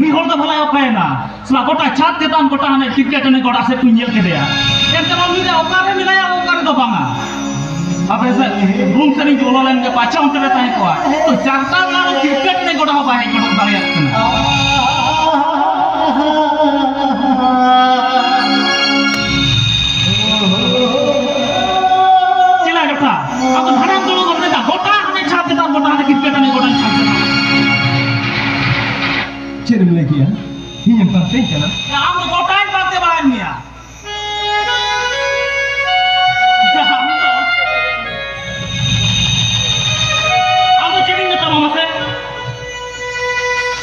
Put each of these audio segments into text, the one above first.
mi hor da bhala opena sela gota chat tetan gota hane tiket ne gota se kunjel ke dia ente ma mi da okare milaya okare do banga ape se room sering jolo len ke pacha ontere tai ko to charta na tiket ne gota ho bahe gota dariyak kana cila gota aku haram dulu gota hane chat tetan gota hane tiket ne gota chat Cerita lagi ya, ini yang penting kan? Ya, kamu kotain partai bahannya. Ya, kamu ciri nggak sama mas?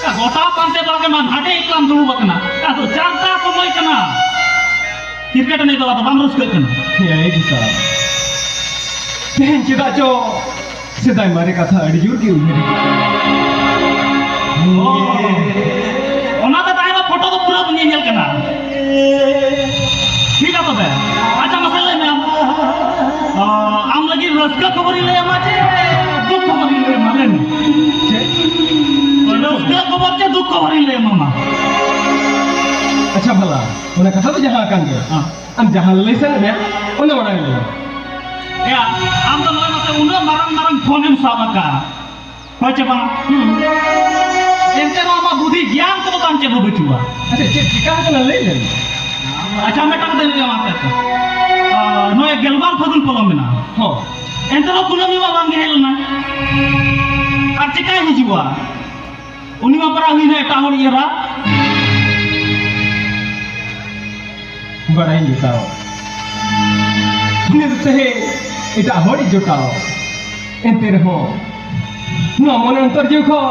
Ya, kota partai bahannya mana? Ada iklan dulu bakna. Ya, tuh carta semua kena. Tiket ini kalau bang terus kena. Ya, itu sah. Tehen kita jo, sedang mereka kata ada jurgi umur. ओनाते ताहे photo तो पूरा बनिए nail कना ठीक है तबे अच्छा मसला में आम लगी रस्का खबर ले आमाचे दुख खबर ले मालेन रस्का खबर के दुख खबर ले मामा अच्छा भला उन्हें कथा तो जहां kan dia am jahal lesan ya ona orang ini ya am तो नय मते उन marang phone em sabaka होचे बा एंते मा बुद्धि ज्ञान को तो कांचे बचुआ अच्छा चिका kan lesan अच्छा मेटक दे लिया माते नय गेलबार फगुन पलम ना हो एंते रो कुनमी मा बांगे हेलना আর চিকাই হিজুয়া উনি মা পরা হইনা এটা হল ইরা बड़ा ही जुटाओ निर्तहे इटा हड़ी जुटाओ एंते रहो नो मन अंतर जुखो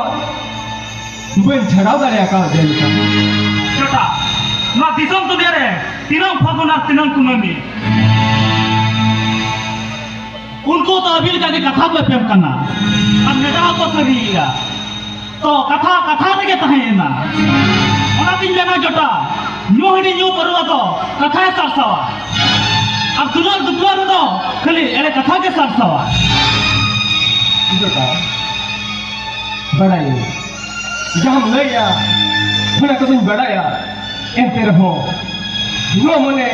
बन छड़ाव दारे का जैसा छोटा ना दिसम तो दे रे तीनों फगुना तीनों कुनमी उनको तो अभी का कथा पे प्रेम करना और नेता को सरीगा तो कथा कथा रे तहेना ओना दिन लेना जोटा न्यू हिडी न्यू परवा तो कथा सरसावा अब दुलार दुलार तो खाली एरे कथा के सरसावा जोटा बड़ा ही जहां लया फना को तुम बड़ा या एंते रहो नो मने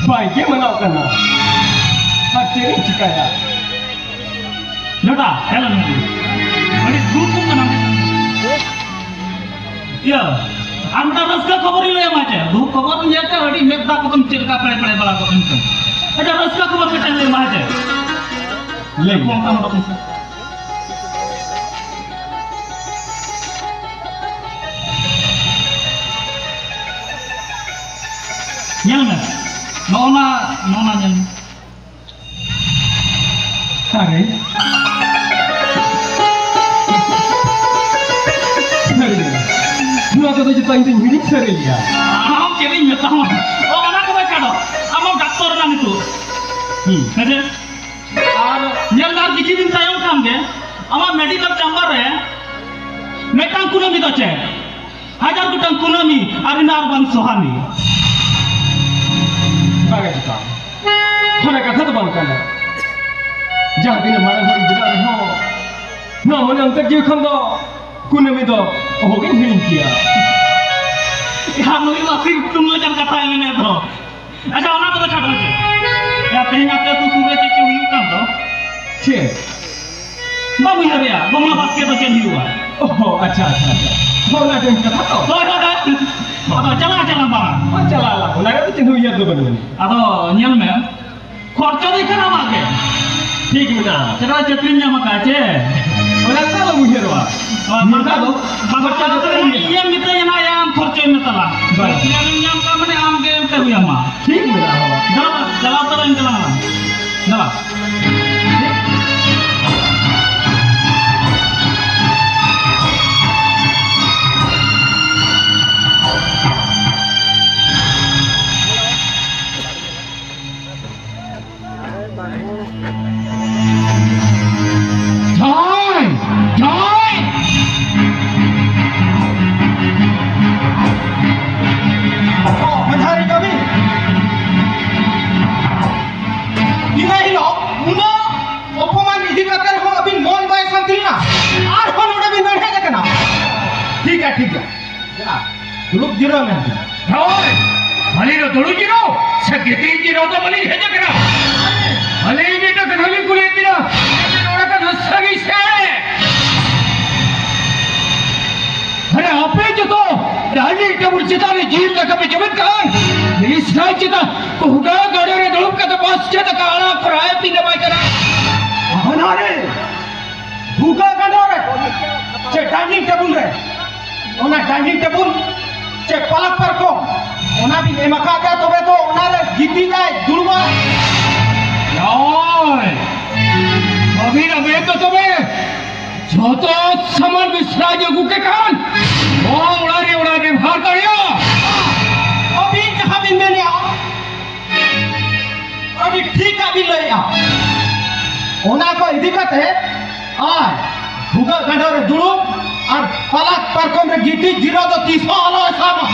बाई के मनाओ करना और तेरी चिकाया जोटा हेलो नहीं बड़ी दूर तुम करना या आमटा रस्का खबर ले माचे दु खबर येते हडी मेदा को तुम चिलका पड़े पड़े बला को तुम अच्छा रस्का खबर के ले माचे ले फोन का मतलब nyel me nona nyel अरे नुआ तो जितना इंजन मिनिट से लिया हम चली में तो ओ ना को छाड़ो हम डॉक्टर ना नितो हेजे और nyel ना किछि दिन तायम काम के আমার মেডিকেল চেম্বার রে মেটাং কুনমি দছে হাজার গুটাং কুনমি আর নার বান সোহানি बागे जुटा होने कथा तो बांग करना जहाँ दिन मारे हर जिला रहो ना मने अंतर जीव खंडो कुने में दो ओह के हिलिंग किया यार नोई वासी तुम लोग जब कथा है मैंने तो अच्छा ओना को छाड़ो छे या तेहना पे तू सुबह के हुई काम तो छे बाबू यार या बमला बात के तो चेंज हुआ ओह अच्छा अच्छा अच्छा होना दिन कथा तो atau jalan bang oh jalan lah udah itu cenderung iya tuh bener atau nyel me khorcha dikira mage ठीक है ना cara cetrinya maka aja Mana kalau muhirwa? Minta do. Bapak iya minta yang ayam khorce minta lah. Yang nyam kamu ni am game te huya ma. ठीक मिला होगा. Jalan terus jalan. Jalan. ठीक है दुरुक zero में होय भले रो दुरुक zero सगती zero तो भले है जकरा भले ये तो कथली कुले दिना ये नोड़ा का नसगी से अरे आपे जो तो डाली के उचिता ने जीव तक पे जबत कान इस राचिता हुगा गाड़े रे दुरुक का तो पास के तक आला कराए पीने बाई करा हनारे हुगा गाड़े रे che डाइनिंग टेबल रे ओना डाइनिंग टेबल चे पलक पर को ओना भी एमका गया तबे तो ओना रे गीती जाए दुलवा यार अभी रवे तो तबे जो तो समर विश्राज गुके कान वो उड़ा रे भार करियो अभी कहां भी मैंने अभी ठीक अभी ले आ ओना को दिक्कत है आ भूगा गंडो रे दुलू और पलक पर को में गीती जीरो तो 30 आलो सामा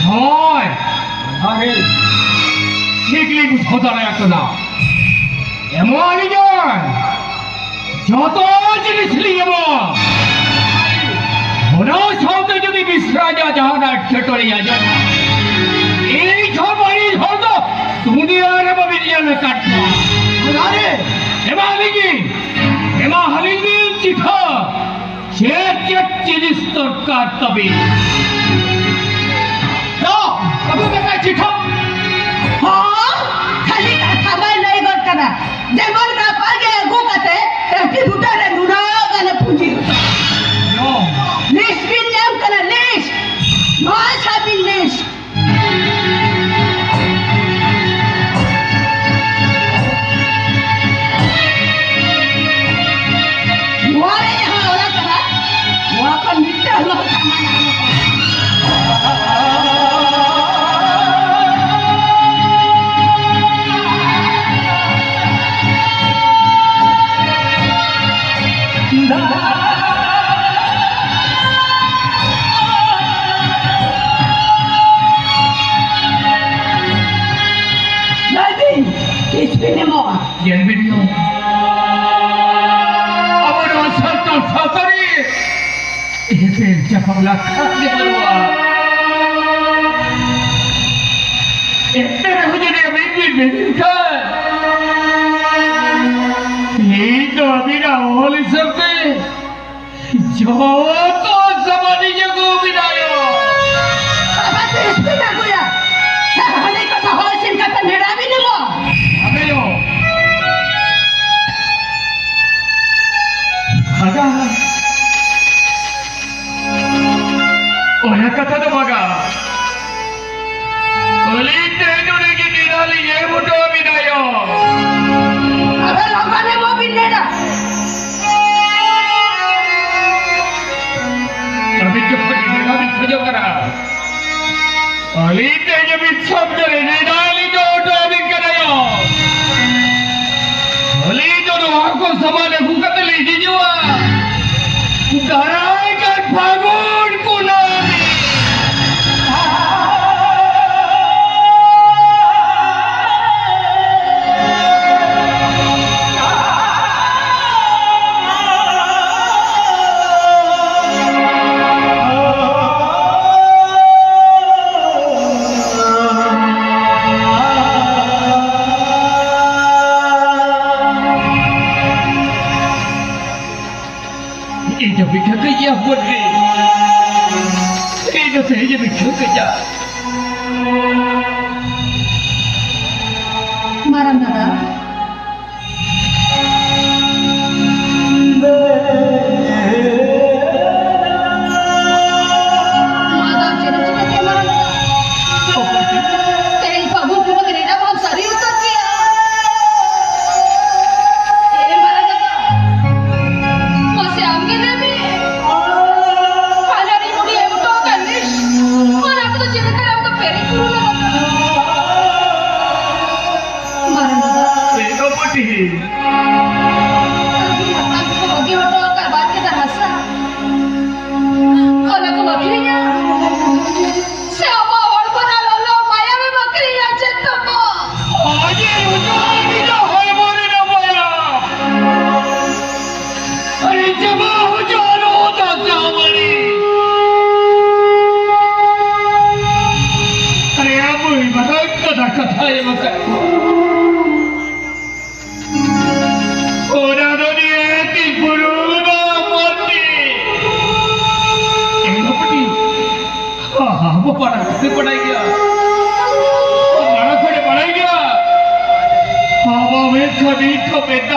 होय अरे निकली कुछ होता रहा तो ना एमोनी जान जो तो जिनिस लिए वो होना साउंड जो भी विश्राजा जहाना ठटोरी आ जा एक छोड़ बड़ी छोड़ दो दुनिया रे बबिया में काट अरे एमा लिखी एमा हलिंगी चिखा Cek jenis terkar tapi, no, kamu mereka cikap, हाँ, खाली खाना नहीं करना, जेमन का पागे गो कते, ऐसी बुटा रे नुरा गले पूजी, no, लिस्ट भी नहीं करना लिस्ट, मास भी लिस्ट, मुआरे यहाँ औरत करा, मुआ का मिट्टा लोग yang video, apa nama sartan satari, itu siapa belakang di luar, itu namanya dia bimbing kan, itu abina oleh seperti, jodoh sama dia gua bidayo. apa tu istilah aku ya? Saya ni kata hoisin kata nerabi ni mo. Apa yo? Ada. Orang kata tu maga. Olit itu lagi dinali ye muda bidayo. Apa lama ni mo bineda? Tapi cepat dinali saja kara. Olit itu bisab dari dinali jodoh bingkarayo. Olit itu aku sama le buka teli dijua. Darai kan bangun kunami. Ini bikin kerja buat ni. Ini saja bikin kerja. Marah nada.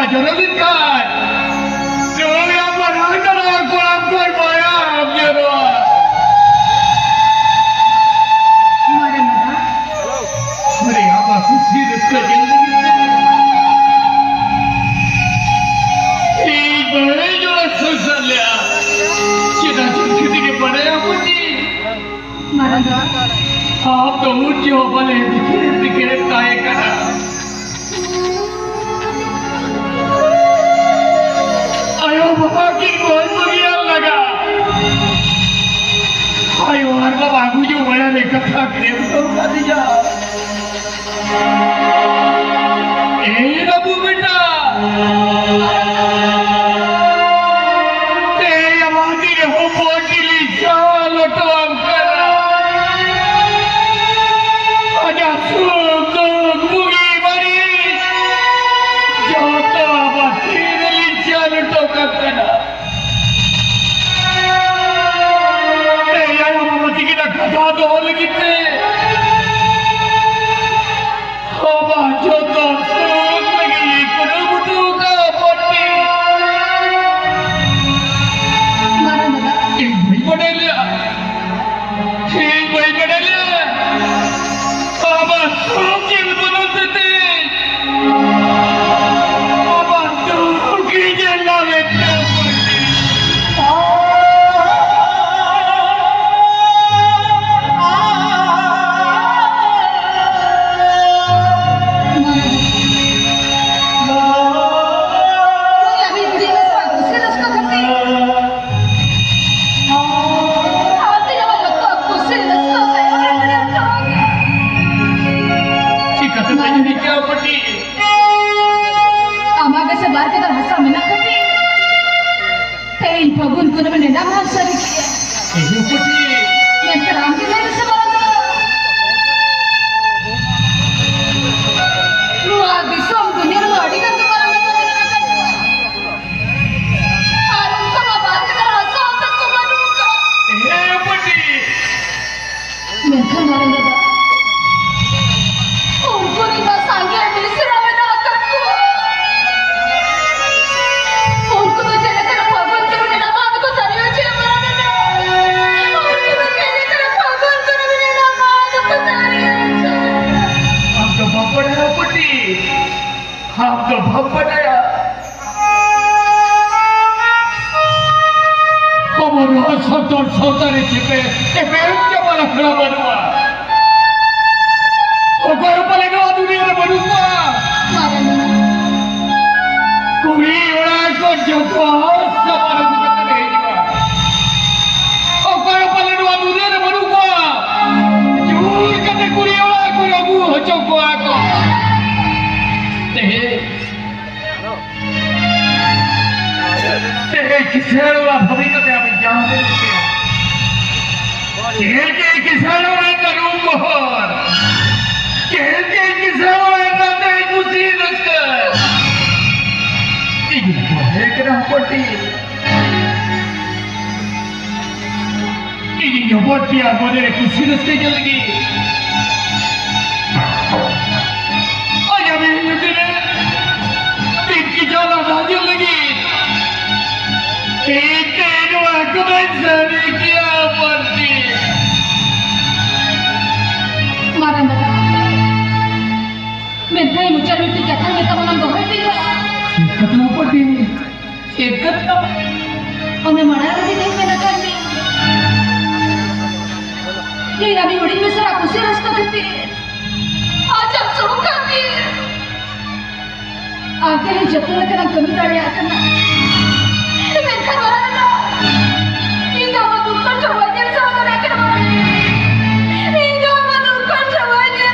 Jorolinkan. Julia berangkat aku lakukan bayar Jero. Marah nada. Hari apa खुशी रस्ते जिंदगी एक बड़े जो सोचा लिया चिता चुटकी के बड़े आपको जी Marah nada. आप तो ऊंचे हो बने दिखे ताए करा आयो बाबा की कोई बुरिया लगा आयो हर बाबा मुझे बड़ा लेकर था क्रेम तो कर दिया ए रबू बेटा ते आवाज़ी ने हो पोटली चालो तो हम करा आजा सुख मुगी बड़ी जो तो आवाज़ी ने चालो तो करा ते यार आवाज़ी की ना कथा तो हो लगी ते जो तो सुख लगी कुरुबुटू का पोटी Marah nada. एक भाई बड़े लिया अब सोचिल बनते थे अब तो की जला लेते अभी बुढ़ी में सब गुस्से रस्ता करते आते जब लगता गुस्से रस्ता है और बड़े अच्छा ठीक है तो नहीं क्या पटी आमागे से बाहर के तरह हंसा में ना करती तेरी फगुन को मैंने ना मार सकी ये पटी मैं राम के लिए से बात रुआ दिसों दुनिया में अड़ी कर तुम्हारा मैं तो मेरा करता और उनका बात के तरह हंसा होता तो मानूंगा ये पटी मैं क्या मारूंगा उनको नहीं बस आगे मिसरा में ना करता उनको तो चले तेरा भगवान के बिना मां को सारी हो छे मरने दे उनको तो चले तेरा भगवान के बिना मां को सारी हो छे हम तो भपड़ा पटी हम तो भपड़ा हमारा सतर सतर चिपे ए बेम के वाला खड़ा बनवा ओ कोई ऊपर नो दुनिया में बनवा मारना कोई ओड़ा को जो को सबर दुनिया में भेजवा ओ कोई ऊपर नो दुनिया में बनवा जूर कते कुड़ी ओड़ा को रगू हो जो को आको ते किसान वाला भविष्य में आप जानते हैं के किसान वाला करूँ मोहर के किसान वाला करते हैं कुछ रस्ते इधर को है क्या पट्टी इधर पट्टी आप बोले कुछ रस्ते चल गई और जब ये निकले तीन की जाला राजी लगी एक aku mencari dia pasti. मारना मैं नहीं मुझे रोटी क्या था मैं तो मना दोहरे पी गया कितना पड़ी? कितना? और मैं मना रही थी मैं ना करनी ये अभी उड़ी में सर आपसे रास्ता देती आज आप शुरू कर दी आगे ही जब तक ना कमी ताड़ी आकर ना मैं घर वाला ना ये गाँव दूर चौवाज़ से आकर आकर ये गाँव दूर चौवाज़ से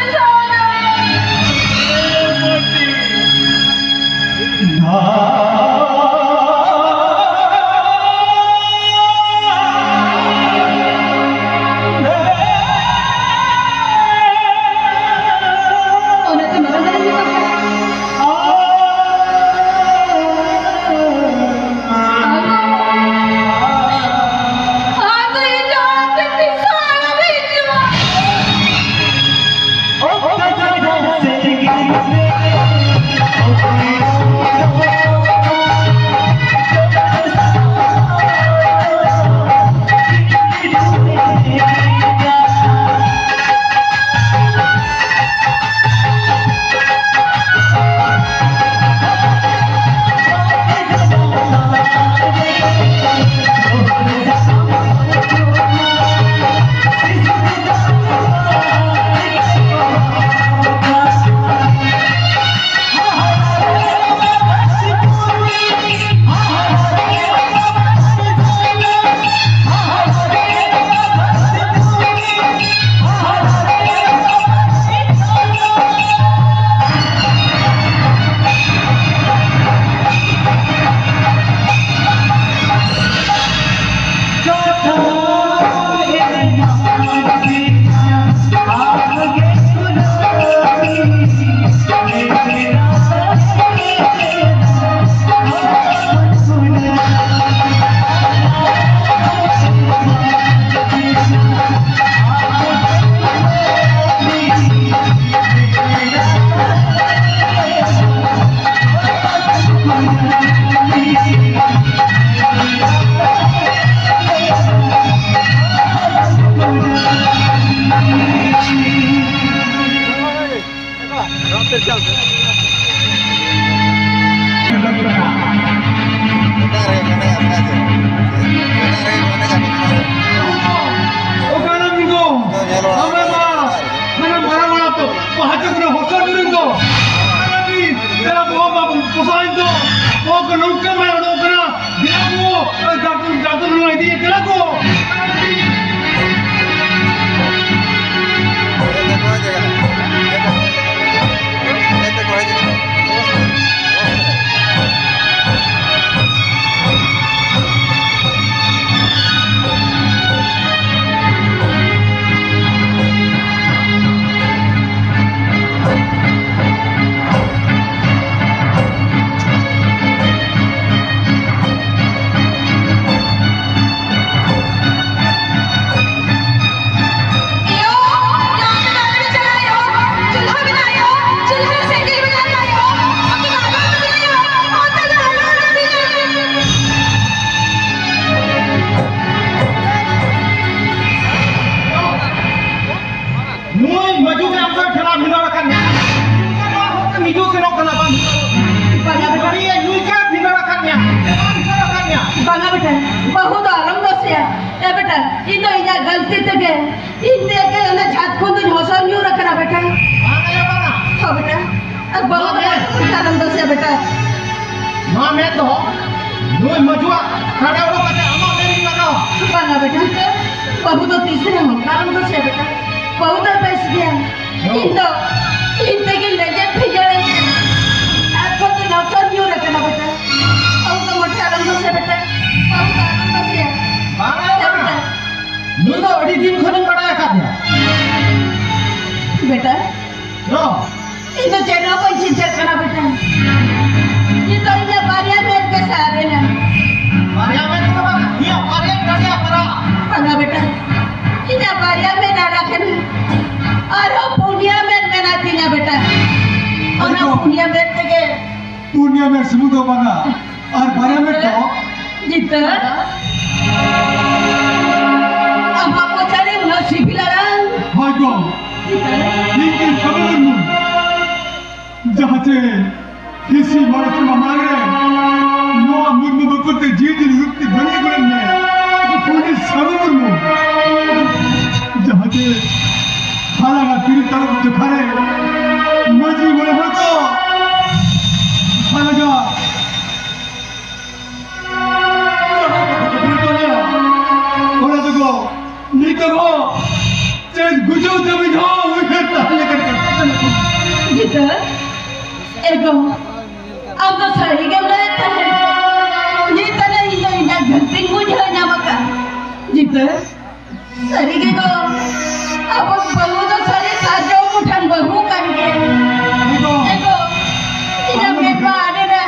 बहुत आराम दसिया ए बेटा इन तो इना गलती ते के इन दे के ना छात को तो हौसला न्यू रखना बेटा हां बेटा अब बहुत आराम दसिया बेटा मां मैं तो नुई मजुआ खड़े हो के अम्मा मेरी लगाओ बांगा बेटा बहुत तीसरे हो आराम दसिया बेटा बहुत पैसे दिया इन ते के ले फिजड़े आपको तो हौसला न्यू रखना बेटा और तो मोटे आराम दसिया बेटा बहुत आराम दसिया नुई तो अड़ी दिन खन बड़ा का दिया बेटा नो इधर चेना कोई चीज करना बेटा ये तो इधर बारिया में के सारे ना मारिया में तो ये मारिया डरिया करा बना बेटा इधर बारिया में ना रखे ना और वो पुनिया में ना दिया बेटा और वो पुनिया में के पुनिया में समुद्र बना और बारिया में तो जितना अब आपको चले ना सिबिलारा हां गो लेकिन खबर नहीं जहाँ से किसी मर्द को मारे नो मुर्मू बकुते जीत युक्ति बने गुण में पूरी सरोवर में जहाँ से हालांकि तेरी तरफ दिखारे मजी बोले हो तो हालांकि बोले तो गो नहीं तो गो चेज गुजो जब जाओ उसे ताले करके जितना एगो अब तो सही के रहता है ये तरह इना घंटी मुझे ना बका जितना सही के को अब बहू तो सारे साजो उठन बहू करके एगो इना में बारे ना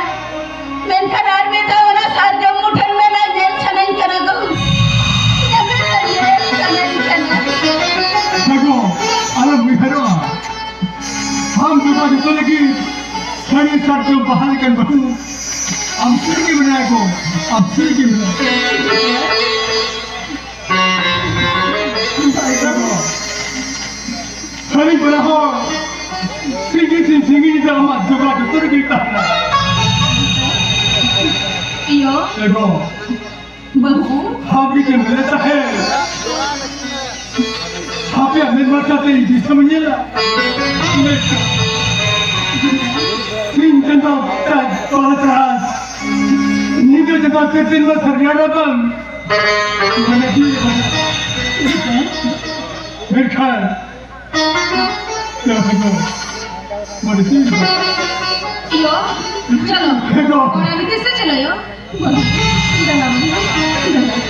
मैं खरार में तो ना साजो उठन में ना जेल छनन करा दो इना में जेल छनन करना देखो अलग मिहरो हम दुआ देते लगी सही सर जो बाहर कर बहू हम सिर की बनाए को अब सिर की सही बना हो सिंगी से हम दुआ देते लगी यो देखो बहू हम भी कर लेता है आप ये हमें मरते हैं जिस समझिए ना तीन चंदा पाँच नीचे जब से तीन बार हरियाणा बम मैंने की मेरे ख्याल क्या है मेरे तीन यो चलो और अभी किससे चलो यो इधर नाम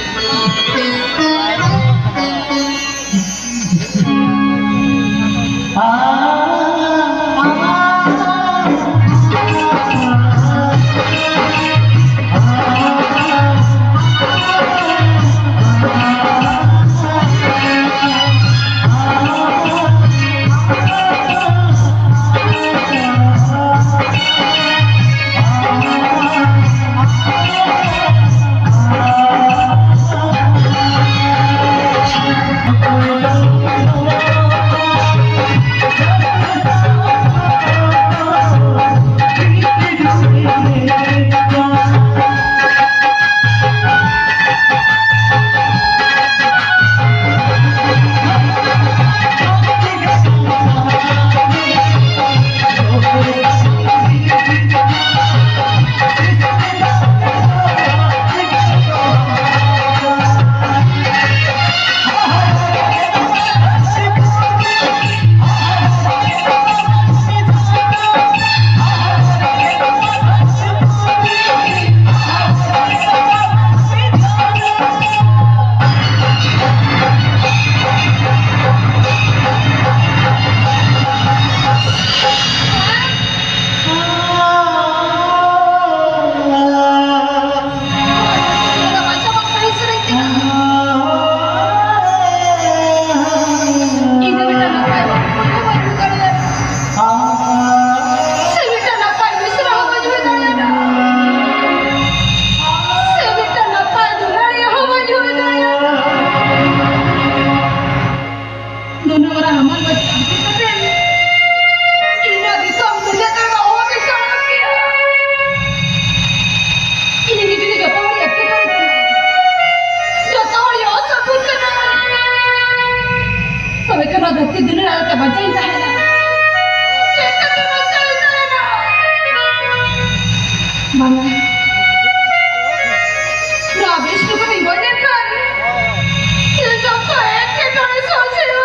cukup banyak kan? Kita kayak kita sosial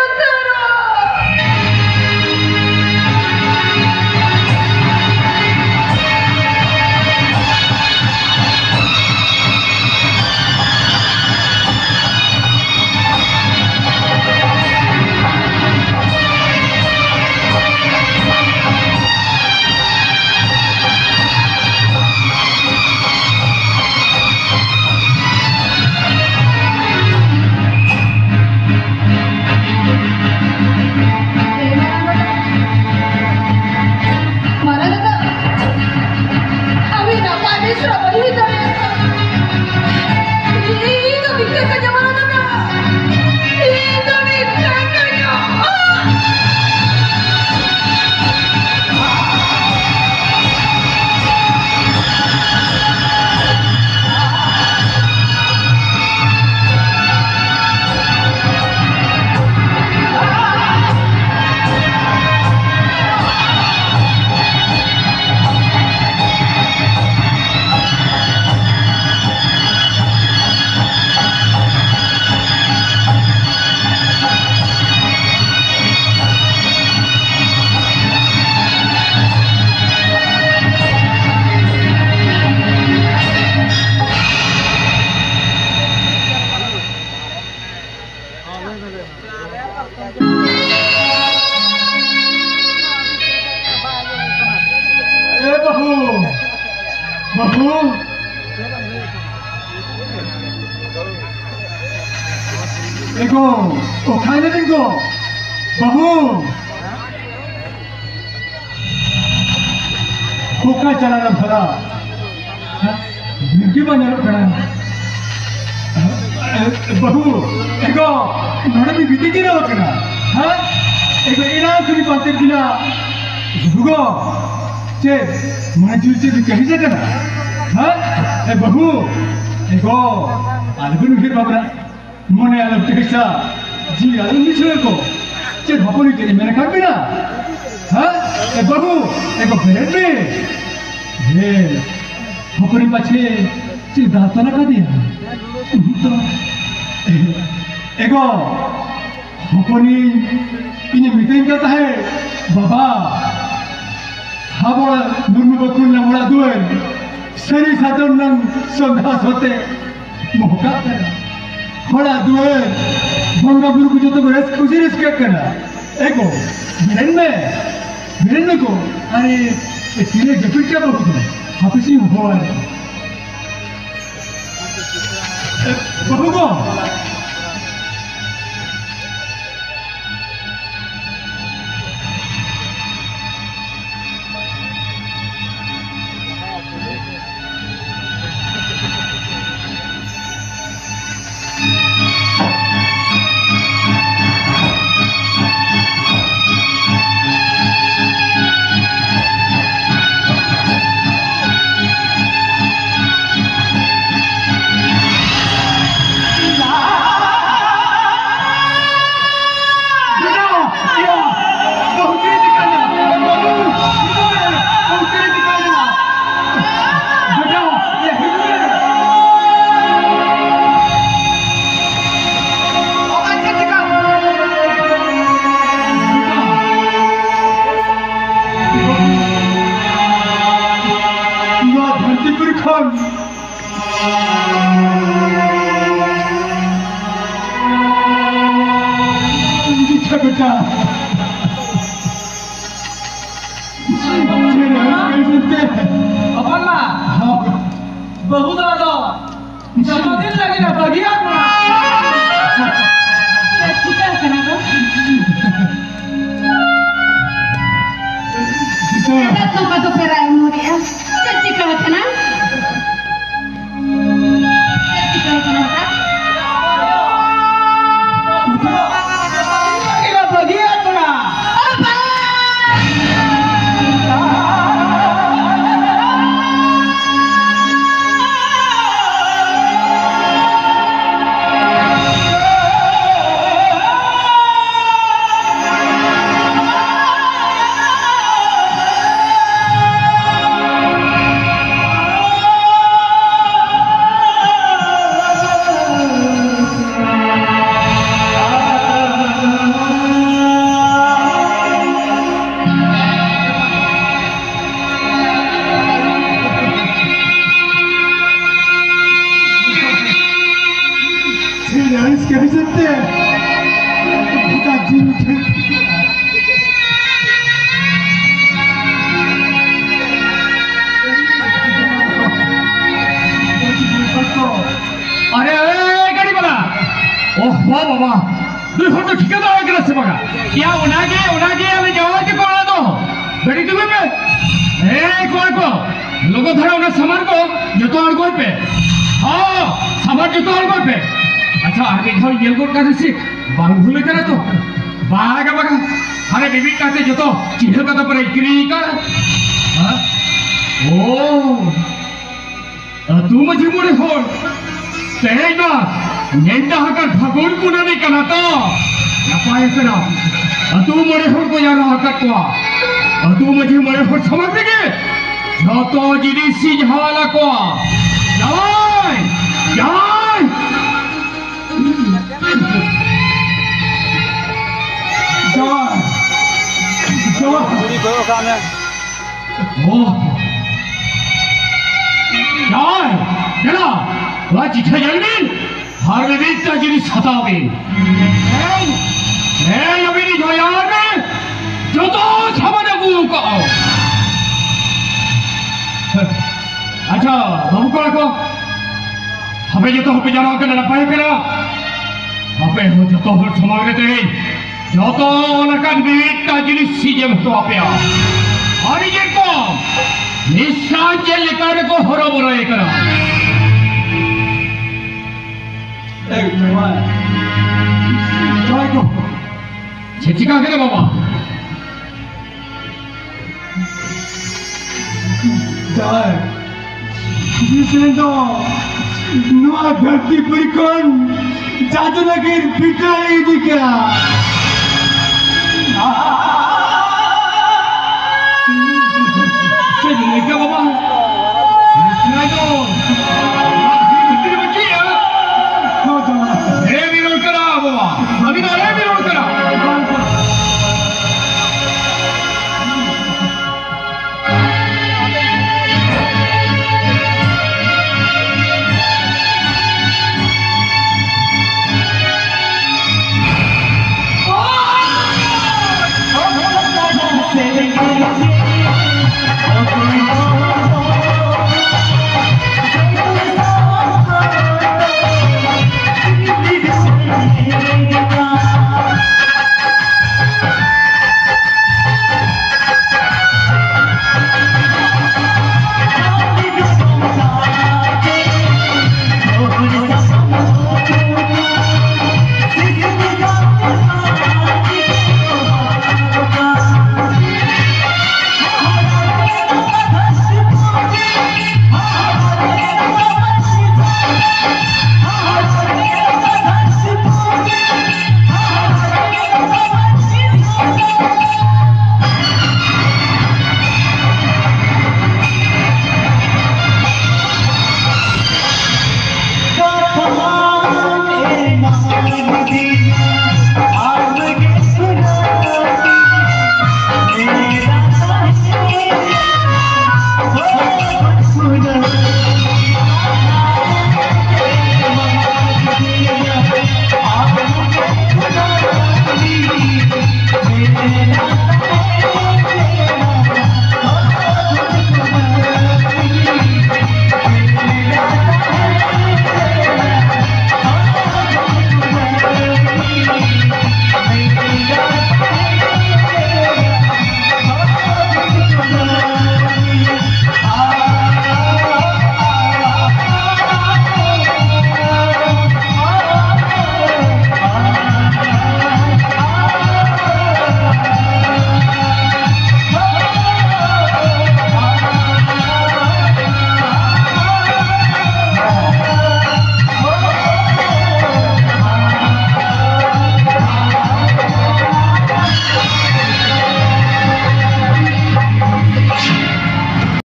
बहू एगो ओ खाने देंगो बहू खोखा चलाना भरा भिंडी बना खड़ा बहू एगो नड़मी बीती की रहो कना हाँ एगो इनाम करी पाते बिना भुगो चे मन जीव चे कहीं से कना हाँ ए बहू एगो अलगुन फिर बाबरा मने अलग टेक्सा जी अलग नहीं छुए को चे भपोनी तेरी मैंने कर बिना हाँ ए बहू एगो ब्रेड में ये भपोनी पछे चे दांत ना कर दिया तो एगो भपोनी इन्हें मीटिंग करता है बाबा हाबोला नुनु बकुल ना मोड़ा दुए सरी साधन नंग संघास होते मोहका करा मोड़ा दुए बंगा बुरु को जो तो रेस खुशी रेस क्या करना एको बिरन में को अरे ये तीने जफिर क्या बोलते हैं हाफिसी हुआ है बहू को बहुत ज़्यादा जन्मदिन लगे ना बढ़िया kita kena ko kita tempat tu pera umur ya jadi kalau kena kita बढ़िया पड़ा हो बाबा दुई हर तो ठिकादार आगे से बगा या उनागे आले जावा के कोड़ा दो बड़ी दुबे पे ए कोई को लोगो धरा उना सामान को जतो और कोई पे हां सामान जतो और कोई पे अच्छा आगे खाओ ये गोट का से बांग भूले करे तो बागा बगा अरे बीबी काते जतो चिढ़ का तो पर इकरी का हां ओ तू मुझे मुड़े हो तेना नेंदा हकर भगोन कुनामी कना तो नपाय कना तू मुड़े हो को यार हकर को तू मुझे मुड़े हो समझ लगे जो तो जिनिसी झाला को जाय जाय जाय जाय ओ जाय चला वह चिट्ठा जलबिन हर विविधता जिनी सताबिन नवीनी जो यार में जो तो सामने बुलू का आओ अच्छा बाबू को रखो हमें जो तो हमें जाना करना ना पाए करा हमें हो जो तो हर समागरे तेरे जो तो लकन विविधता जिनी सीजे में तो आपया हरी जे को निशान जे लेकर को हरो बुरा ये करा को छिचिका करे बाबा जाय जिसने तो नुआ धरती पर कौन जादू लगे पिटा ही दिखा चलिए क्या बाबा